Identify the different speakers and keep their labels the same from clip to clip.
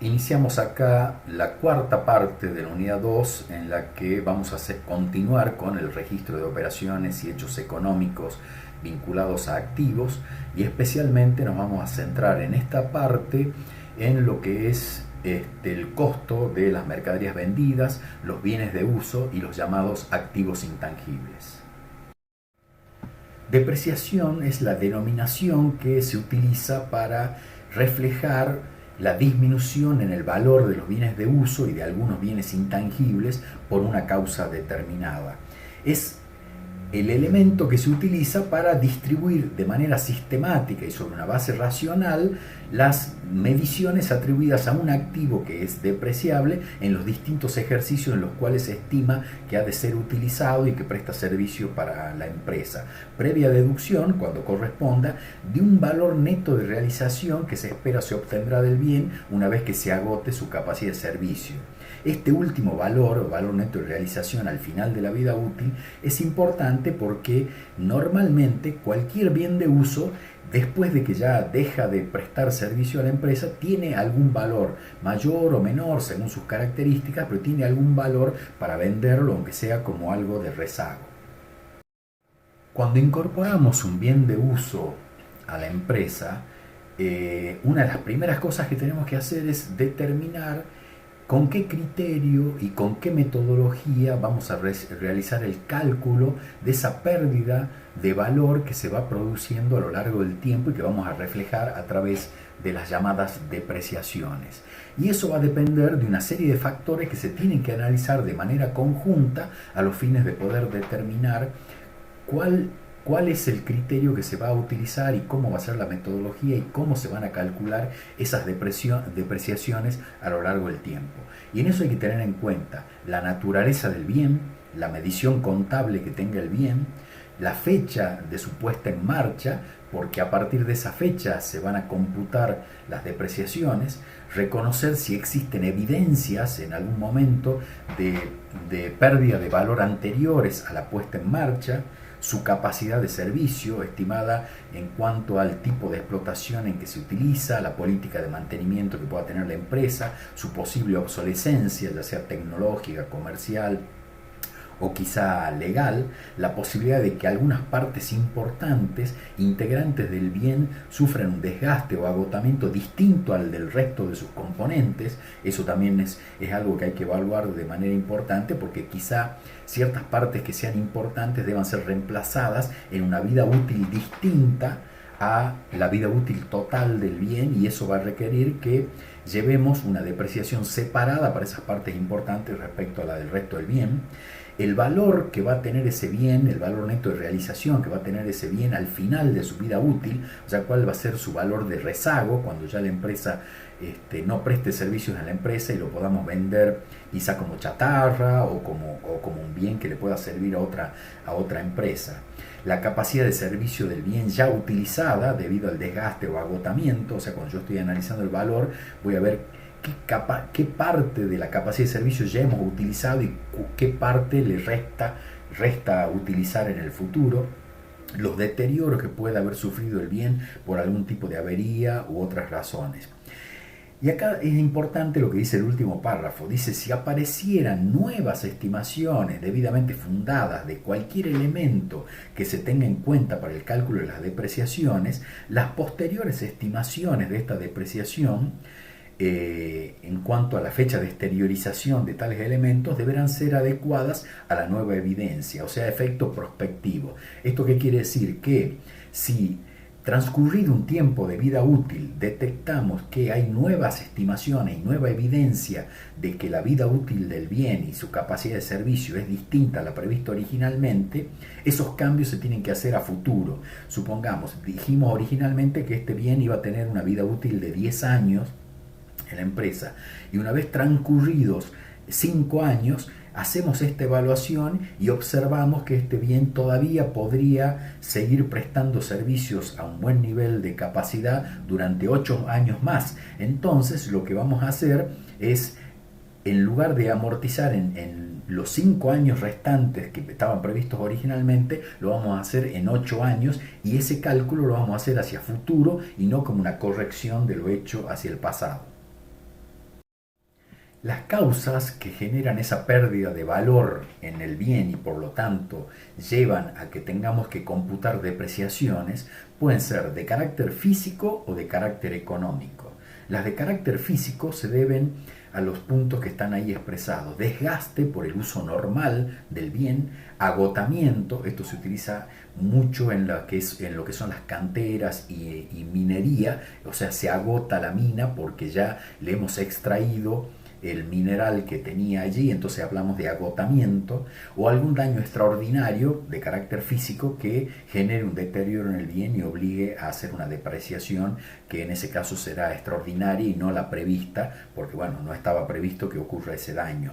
Speaker 1: Iniciamos acá la cuarta parte de la unidad 2 en la que vamos a continuar con el registro de operaciones y hechos económicos vinculados a activos, y especialmente nos vamos a centrar en esta parte en lo que es el costo de las mercaderías vendidas, los bienes de uso y los llamados activos intangibles. Depreciación es la denominación que se utiliza para reflejar la disminución en el valor de los bienes de uso y de algunos bienes intangibles por una causa determinada. Es el elemento que se utiliza para distribuir de manera sistemática y sobre una base racional las mediciones atribuidas a un activo que es depreciable en los distintos ejercicios en los cuales se estima que ha de ser utilizado y que presta servicio para la empresa, previa deducción, cuando corresponda, de un valor neto de realización que se espera se obtendrá del bien una vez que se agote su capacidad de servicio. Este último valor, valor neto de realización al final de la vida útil, es importante porque normalmente cualquier bien de uso, después de que ya deja de prestar servicio a la empresa, tiene algún valor, mayor o menor según sus características, pero tiene algún valor para venderlo, aunque sea como algo de rezago. Cuando incorporamos un bien de uso a la empresa, una de las primeras cosas que tenemos que hacer es determinar con qué criterio y con qué metodología vamos a realizar el cálculo de esa pérdida de valor que se va produciendo a lo largo del tiempo y que vamos a reflejar a través de las llamadas depreciaciones. Y eso va a depender de una serie de factores que se tienen que analizar de manera conjunta a los fines de poder determinar cuál es el criterio que se va a utilizar y cómo va a ser la metodología y cómo se van a calcular esas depreciaciones a lo largo del tiempo. Y en eso hay que tener en cuenta la naturaleza del bien, la medición contable que tenga el bien, la fecha de su puesta en marcha, porque a partir de esa fecha se van a computar las depreciaciones, reconocer si existen evidencias en algún momento de pérdida de valor anteriores a la puesta en marcha, su capacidad de servicio estimada en cuanto al tipo de explotación en que se utiliza, la política de mantenimiento que pueda tener la empresa, su posible obsolescencia, ya sea tecnológica, comercial o quizá legal, la posibilidad de que algunas partes importantes, integrantes del bien, sufran un desgaste o agotamiento distinto al del resto de sus componentes. Eso también es algo que hay que evaluar de manera importante, porque quizá ciertas partes que sean importantes deban ser reemplazadas en una vida útil distinta a la vida útil total del bien, y eso va a requerir que llevemos una depreciación separada para esas partes importantes respecto a la del resto del bien. El valor que va a tener ese bien, el valor neto de realización que va a tener ese bien al final de su vida útil, o sea, cuál va a ser su valor de rezago cuando ya la empresa no preste servicios a la empresa y lo podamos vender quizá como chatarra o como un bien que le pueda servir a otra empresa. La capacidad de servicio del bien ya utilizada debido al desgaste o agotamiento, o sea, cuando yo estoy analizando el valor, voy a ver qué parte de la capacidad de servicio ya hemos utilizado y qué parte le resta utilizar en el futuro, los deterioros que puede haber sufrido el bien por algún tipo de avería u otras razones. Y acá es importante lo que dice el último párrafo. Dice: si aparecieran nuevas estimaciones debidamente fundadas de cualquier elemento que se tenga en cuenta para el cálculo de las depreciaciones, las posteriores estimaciones de esta depreciación en cuanto a la fecha de exteriorización de tales elementos deberán ser adecuadas a la nueva evidencia, o sea, efecto prospectivo. ¿Esto qué quiere decir? Que si transcurrido un tiempo de vida útil detectamos que hay nuevas estimaciones y nueva evidencia de que la vida útil del bien y su capacidad de servicio es distinta a la prevista originalmente, esos cambios se tienen que hacer a futuro. Supongamos, dijimos originalmente que este bien iba a tener una vida útil de 10 años en la empresa, y una vez transcurridos 5 años hacemos esta evaluación y observamos que este bien todavía podría seguir prestando servicios a un buen nivel de capacidad durante 8 años más. Entonces lo que vamos a hacer es, en lugar de amortizar en los 5 años restantes que estaban previstos originalmente, lo vamos a hacer en 8 años, y ese cálculo lo vamos a hacer hacia futuro y no como una corrección de lo hecho hacia el pasado. Las causas que generan esa pérdida de valor en el bien y por lo tanto llevan a que tengamos que computar depreciaciones pueden ser de carácter físico o de carácter económico. Las de carácter físico se deben a los puntos que están ahí expresados: desgaste por el uso normal del bien, agotamiento, esto se utiliza mucho en lo que son las canteras y minería, o sea, se agota la mina porque ya le hemos extraído el mineral que tenía allí, entonces hablamos de agotamiento, o algún daño extraordinario de carácter físico que genere un deterioro en el bien y obligue a hacer una depreciación que en ese caso será extraordinaria y no la prevista, porque bueno, no estaba previsto que ocurra ese daño.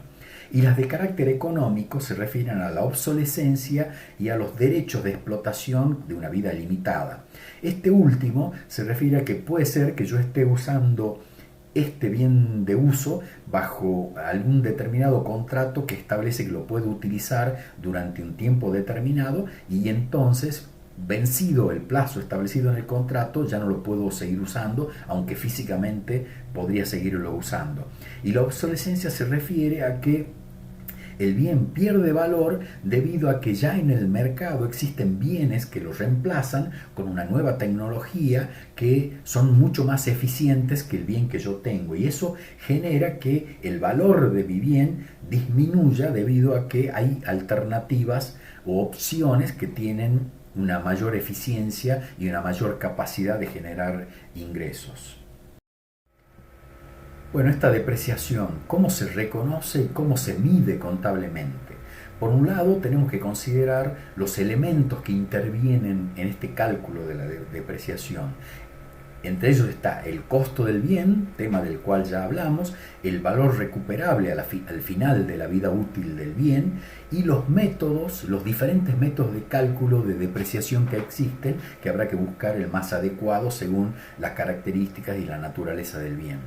Speaker 1: Y las de carácter económico se refieren a la obsolescencia y a los derechos de explotación de una vida limitada. Este último se refiere a que puede ser que yo esté usando este bien de uso bajo algún determinado contrato que establece que lo puedo utilizar durante un tiempo determinado, y entonces, vencido el plazo establecido en el contrato, ya no lo puedo seguir usando, aunque físicamente podría seguirlo usando. Y la obsolescencia se refiere a que el bien pierde valor debido a que ya en el mercado existen bienes que lo reemplazan con una nueva tecnología que son mucho más eficientes que el bien que yo tengo, y eso genera que el valor de mi bien disminuya debido a que hay alternativas o opciones que tienen una mayor eficiencia y una mayor capacidad de generar ingresos. Bueno, esta depreciación, ¿cómo se reconoce y cómo se mide contablemente? Por un lado, tenemos que considerar los elementos que intervienen en este cálculo de la depreciación. Entre ellos está el costo del bien, tema del cual ya hablamos, el valor recuperable al final de la vida útil del bien, y los métodos, los diferentes métodos de cálculo de depreciación que existen, que habrá que buscar el más adecuado según las características y la naturaleza del bien.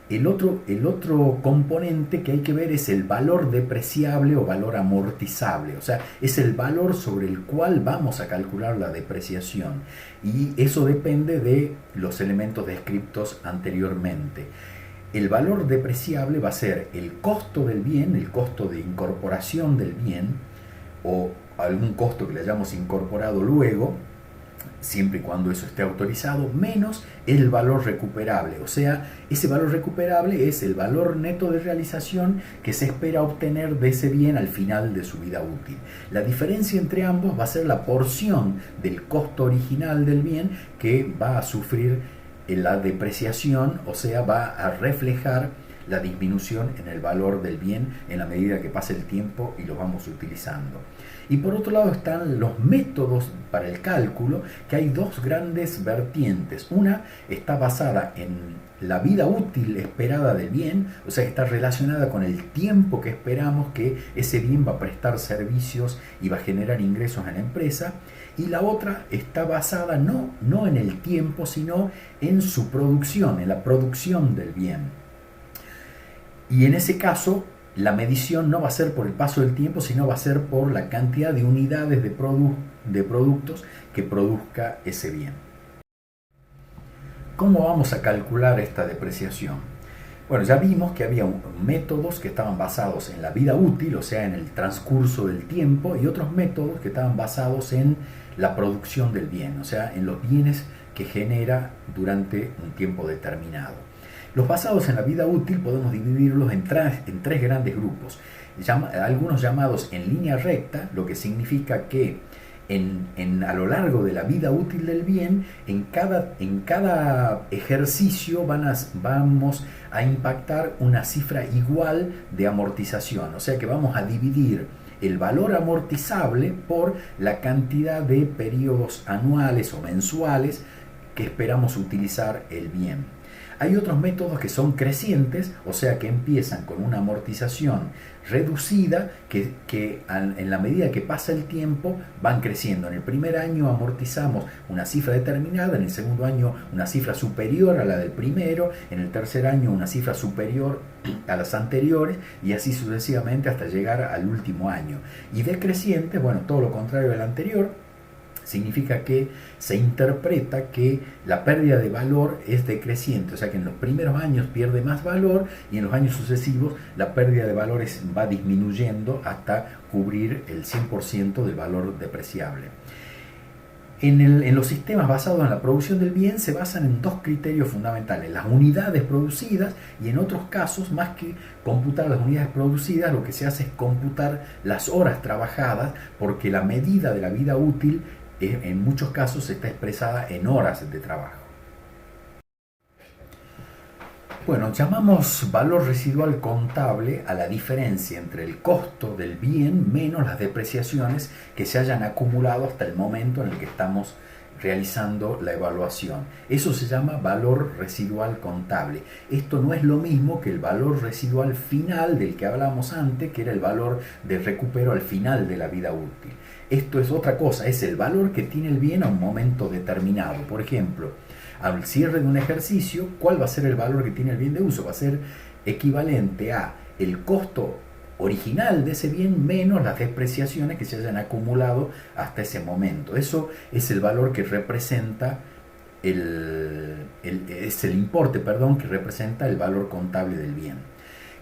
Speaker 1: El otro componente que hay que ver es el valor depreciable o valor amortizable, o sea, es el valor sobre el cual vamos a calcular la depreciación, y eso depende de los elementos descritos anteriormente. El valor depreciable va a ser el costo del bien, el costo de incorporación del bien, o algún costo que le hayamos incorporado luego, siempre y cuando eso esté autorizado, menos el valor recuperable. O sea, ese valor recuperable es el valor neto de realización que se espera obtener de ese bien al final de su vida útil. La diferencia entre ambos va a ser la porción del costo original del bien que va a sufrir la depreciación, o sea, va a reflejar la disminución en el valor del bien en la medida que pase el tiempo y lo vamos utilizando. Y por otro lado están los métodos para el cálculo, que hay dos grandes vertientes. Una está basada en la vida útil esperada del bien, o sea que está relacionada con el tiempo que esperamos que ese bien va a prestar servicios y va a generar ingresos en la empresa. Y la otra está basada no en el tiempo, sino en su producción, en la producción del bien. Y en ese caso, la medición no va a ser por el paso del tiempo, sino va a ser por la cantidad de unidades de productos que produzca ese bien. ¿Cómo vamos a calcular esta depreciación? Bueno, ya vimos que había métodos que estaban basados en la vida útil, o sea, en el transcurso del tiempo, y otros métodos que estaban basados en la producción del bien, o sea, en los bienes que genera durante un tiempo determinado. Los basados en la vida útil podemos dividirlos en tres grandes grupos, algunos llamados en línea recta, lo que significa que a lo largo de la vida útil del bien, en cada ejercicio vamos a impactar una cifra igual de amortización, o sea que vamos a dividir el valor amortizable por la cantidad de periodos anuales o mensuales que esperamos utilizar el bien. Hay otros métodos que son crecientes, o sea que empiezan con una amortización reducida que en la medida que pasa el tiempo van creciendo. En el primer año amortizamos una cifra determinada, en el segundo año una cifra superior a la del primero, en el tercer año una cifra superior a las anteriores, y así sucesivamente hasta llegar al último año. Y decreciente, bueno, todo lo contrario del anterior, Significa que se interpreta que la pérdida de valor es decreciente, o sea que en los primeros años pierde más valor y en los años sucesivos la pérdida de valor va disminuyendo hasta cubrir el 100% del valor depreciable. En los sistemas basados en la producción del bien se basan en dos criterios fundamentales: las unidades producidas, y en otros casos, más que computar las unidades producidas, lo que se hace es computar las horas trabajadas, porque la medida de la vida útil en muchos casos está expresada en horas de trabajo. Bueno, llamamos valor residual contable a la diferencia entre el costo del bien menos las depreciaciones que se hayan acumulado hasta el momento en el que estamos realizando la evaluación. Eso se llama valor residual contable. Esto no es lo mismo que el valor residual final del que hablábamos antes, que era el valor de recupero al final de la vida útil. Esto es otra cosa, es el valor que tiene el bien a un momento determinado. Por ejemplo, al cierre de un ejercicio, ¿cuál va a ser el valor que tiene el bien de uso? Va a ser equivalente a el costo original de ese bien menos las depreciaciones que se hayan acumulado hasta ese momento. Eso es el valor que representa es el importe, que representa el valor contable del bien.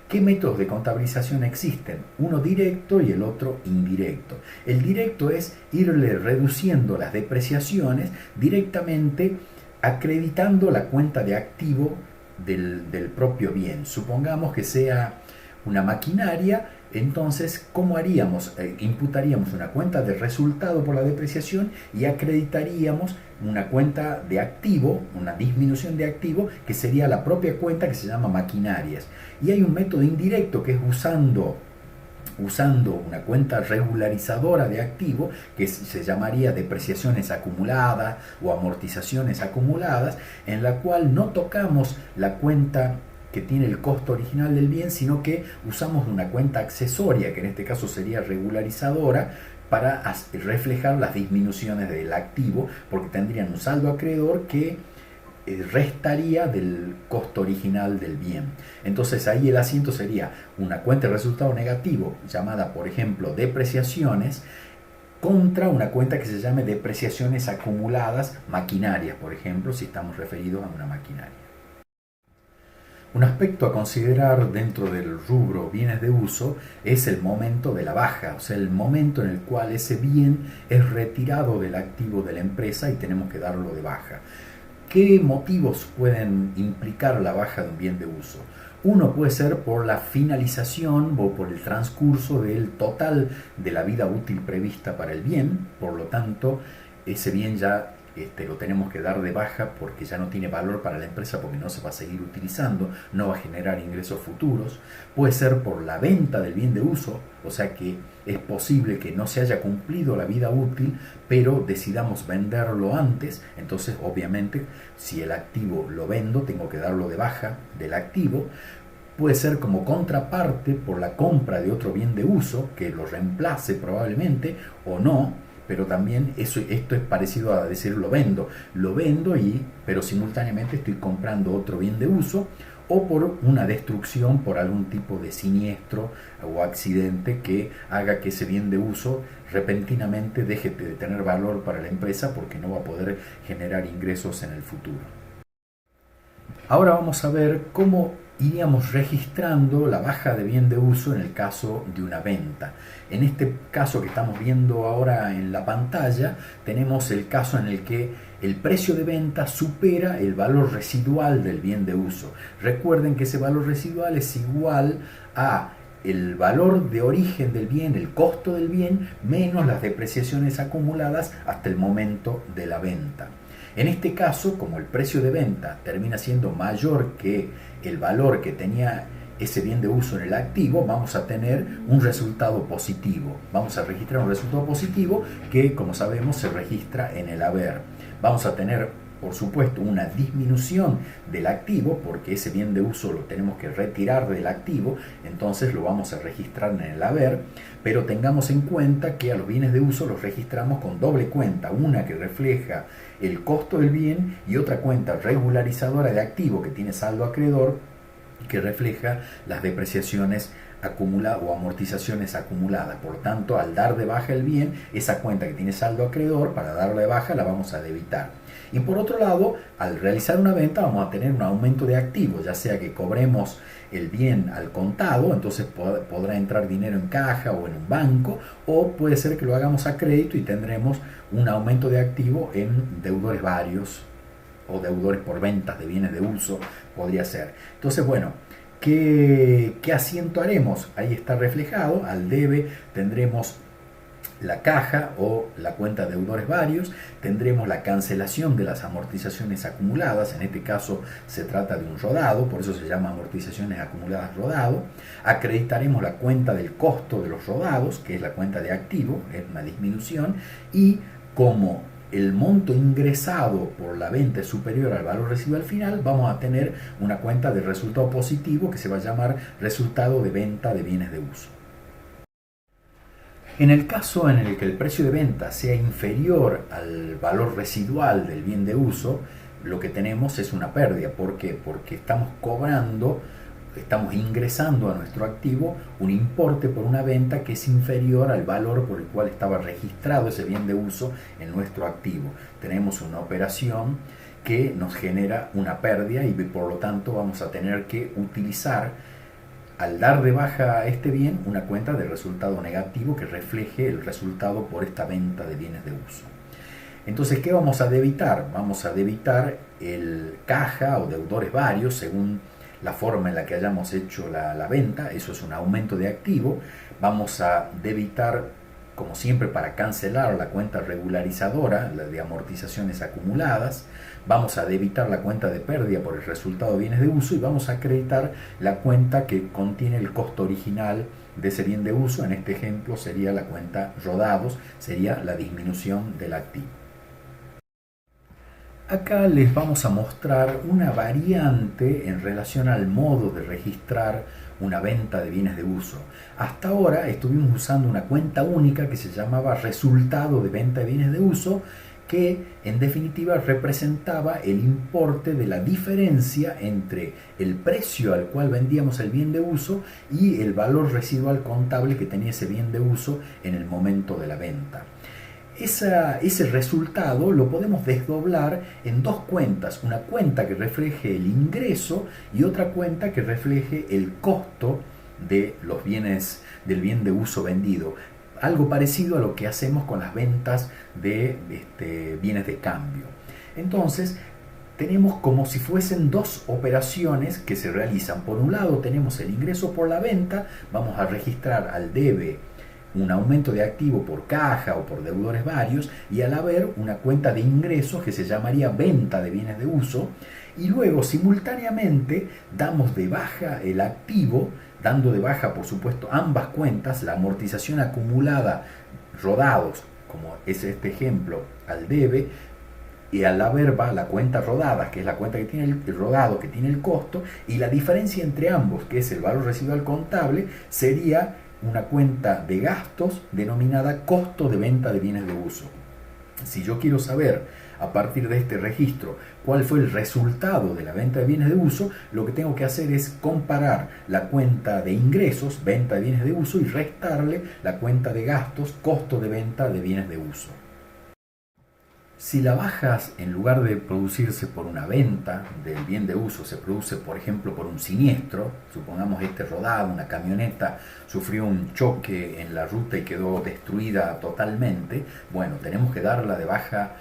Speaker 1: ¿Qué métodos de contabilización existen? Uno directo y el otro indirecto. El directo es irle reduciendo las depreciaciones directamente acreditando la cuenta de activo del propio bien. Supongamos que sea una maquinaria, entonces, ¿cómo haríamos? Imputaríamos una cuenta de resultado por la depreciación y acreditaríamos una cuenta de activo, una disminución de activo, que sería la propia cuenta que se llama maquinarias. Y hay un método indirecto que es usando una cuenta regularizadora de activo, que se llamaría depreciaciones acumuladas o amortizaciones acumuladas, en la cual no tocamos la cuenta que tiene el costo original del bien, sino que usamos una cuenta accesoria, que en este caso sería regularizadora, para reflejar las disminuciones del activo, porque tendrían un saldo acreedor que restaría del costo original del bien. Entonces ahí el asiento sería una cuenta de resultado negativo llamada, por ejemplo, depreciaciones, contra una cuenta que se llame depreciaciones acumuladas maquinarias, por ejemplo, si estamos referidos a una maquinaria. Un aspecto a considerar dentro del rubro bienes de uso es el momento de la baja, o sea, el momento en el cual ese bien es retirado del activo de la empresa y tenemos que darlo de baja. ¿Qué motivos pueden implicar la baja de un bien de uso? Uno puede ser por la finalización o por el transcurso del total de la vida útil prevista para el bien, por lo tanto, ese bien ya lo tenemos que dar de baja porque ya no tiene valor para la empresa, porque no se va a seguir utilizando, no va a generar ingresos futuros. Puede ser por la venta del bien de uso, o sea que es posible que no se haya cumplido la vida útil, pero decidamos venderlo antes. Entonces, obviamente, si el activo lo vendo, tengo que darlo de baja del activo. Puede ser como contraparte por la compra de otro bien de uso que lo reemplace probablemente o no, pero también esto es parecido a decir lo vendo pero simultáneamente estoy comprando otro bien de uso, o por una destrucción por algún tipo de siniestro o accidente que haga que ese bien de uso repentinamente deje de tener valor para la empresa porque no va a poder generar ingresos en el futuro. Ahora vamos a ver cómo iríamos registrando la baja de bien de uso en el caso de una venta. En este caso que estamos viendo ahora en la pantalla, tenemos el caso en el que el precio de venta supera el valor residual del bien de uso. Recuerden que ese valor residual es igual a el valor de origen del bien, el costo del bien, menos las depreciaciones acumuladas hasta el momento de la venta. En este caso, como el precio de venta termina siendo mayor que el valor que tenía ese bien de uso en el activo, vamos a tener un resultado positivo. Vamos a registrar un resultado positivo que, como sabemos, se registra en el haber. Vamos a tener, por supuesto, una disminución del activo, porque ese bien de uso lo tenemos que retirar del activo, entonces lo vamos a registrar en el haber, pero tengamos en cuenta que a los bienes de uso los registramos con doble cuenta, una que refleja el costo del bien y otra cuenta regularizadora de activo que tiene saldo acreedor, que refleja las depreciaciones acumulada o amortizaciones acumuladas. Por lo tanto, al dar de baja el bien, esa cuenta que tiene saldo acreedor, para darle de baja la vamos a debitar. Y por otro lado, al realizar una venta vamos a tener un aumento de activos, ya sea que cobremos el bien al contado, entonces podrá entrar dinero en caja o en un banco, o puede ser que lo hagamos a crédito y tendremos un aumento de activo en deudores varios o deudores por ventas de bienes de uso, podría ser. Entonces, bueno, ¿qué asiento haremos? Ahí está reflejado. Al debe tendremos la caja o la cuenta de deudores varios, tendremos la cancelación de las amortizaciones acumuladas, en este caso se trata de un rodado, por eso se llama amortizaciones acumuladas rodado, acreditaremos la cuenta del costo de los rodados, que es la cuenta de activo, es una disminución, y como el monto ingresado por la venta es superior al valor residual final, vamos a tener una cuenta de resultado positivo que se va a llamar resultado de venta de bienes de uso. En el caso en el que el precio de venta sea inferior al valor residual del bien de uso, lo que tenemos es una pérdida. ¿Por qué? Porque estamos ingresando a nuestro activo un importe por una venta que es inferior al valor por el cual estaba registrado ese bien de uso en nuestro activo. Tenemos una operación que nos genera una pérdida y por lo tanto vamos a tener que utilizar, al dar de baja este bien, una cuenta de resultado negativo que refleje el resultado por esta venta de bienes de uso. Entonces, ¿qué vamos a debitar? Vamos a debitar el caja o deudores varios según la forma en la que hayamos hecho la venta. Eso es un aumento de activo. Vamos a debitar, como siempre, para cancelar la cuenta regularizadora, la de amortizaciones acumuladas. Vamos a debitar la cuenta de pérdida por el resultado de bienes de uso y vamos a acreditar la cuenta que contiene el costo original de ese bien de uso. En este ejemplo sería la cuenta rodados, sería la disminución del activo. Acá les vamos a mostrar una variante en relación al modo de registrar una venta de bienes de uso. Hasta ahora estuvimos usando una cuenta única que se llamaba resultado de venta de bienes de uso, que en definitiva representaba el importe de la diferencia entre el precio al cual vendíamos el bien de uso y el valor residual contable que tenía ese bien de uso en el momento de la venta. Ese resultado lo podemos desdoblar en dos cuentas, una cuenta que refleje el ingreso y otra cuenta que refleje el costo de los bienes, del bien de uso vendido. Algo parecido a lo que hacemos con las ventas de bienes de cambio. Entonces, tenemos como si fuesen dos operaciones que se realizan. Por un lado tenemos el ingreso por la venta, vamos a registrar al debe un aumento de activo por caja o por deudores varios, y al haber una cuenta de ingresos que se llamaría venta de bienes de uso, y luego simultáneamente damos de baja el activo, dando de baja por supuesto ambas cuentas, la amortización acumulada rodados, como es este ejemplo, al debe, y al haber va la cuenta rodadas, que es la cuenta que tiene el rodado, que tiene el costo, y la diferencia entre ambos, que es el valor residual contable, sería una cuenta de gastos denominada costo de venta de bienes de uso. Si yo quiero saber a partir de este registro cuál fue el resultado de la venta de bienes de uso, lo que tengo que hacer es comparar la cuenta de ingresos, venta de bienes de uso, y restarle la cuenta de gastos, costo de venta de bienes de uso. Si la baja, en lugar de producirse por una venta del bien de uso, se produce, por ejemplo, por un siniestro, supongamos este rodado, una camioneta sufrió un choque en la ruta y quedó destruida totalmente, bueno, tenemos que darla de baja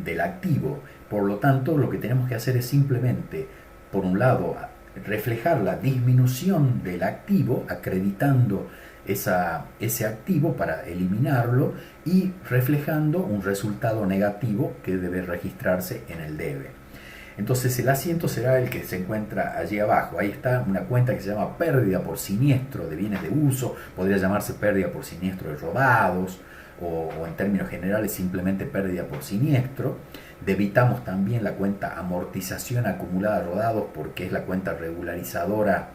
Speaker 1: del activo. Por lo tanto, lo que tenemos que hacer es simplemente, por un lado, reflejar la disminución del activo, acreditando ese activo para eliminarlo y reflejando un resultado negativo que debe registrarse en el debe. Entonces el asiento será el que se encuentra allí abajo. Ahí está una cuenta que se llama pérdida por siniestro de bienes de uso, podría llamarse pérdida por siniestro de rodados, o en términos generales simplemente pérdida por siniestro. Debitamos también la cuenta amortización acumulada rodados, porque es la cuenta regularizadora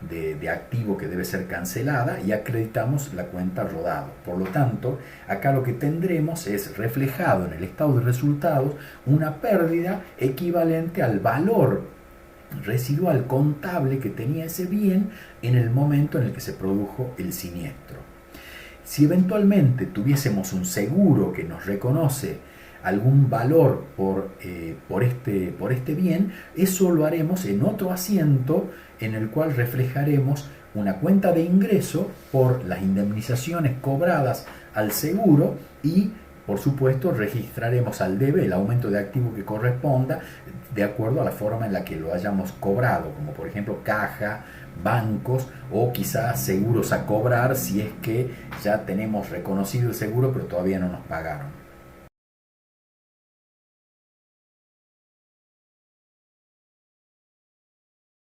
Speaker 1: de activo que debe ser cancelada, y acreditamos la cuenta rodado. Por lo tanto, acá lo que tendremos es reflejado en el estado de resultados una pérdida equivalente al valor residual contable que tenía ese bien en el momento en el que se produjo el siniestro. Si eventualmente tuviésemos un seguro que nos reconoce algún valor por este bien, eso lo haremos en otro asiento en el cual reflejaremos una cuenta de ingreso por las indemnizaciones cobradas al seguro y, por supuesto, registraremos al debe el aumento de activo que corresponda de acuerdo a la forma en la que lo hayamos cobrado, como por ejemplo caja, bancos o quizás seguros a cobrar si es que ya tenemos reconocido el seguro pero todavía no nos pagaron.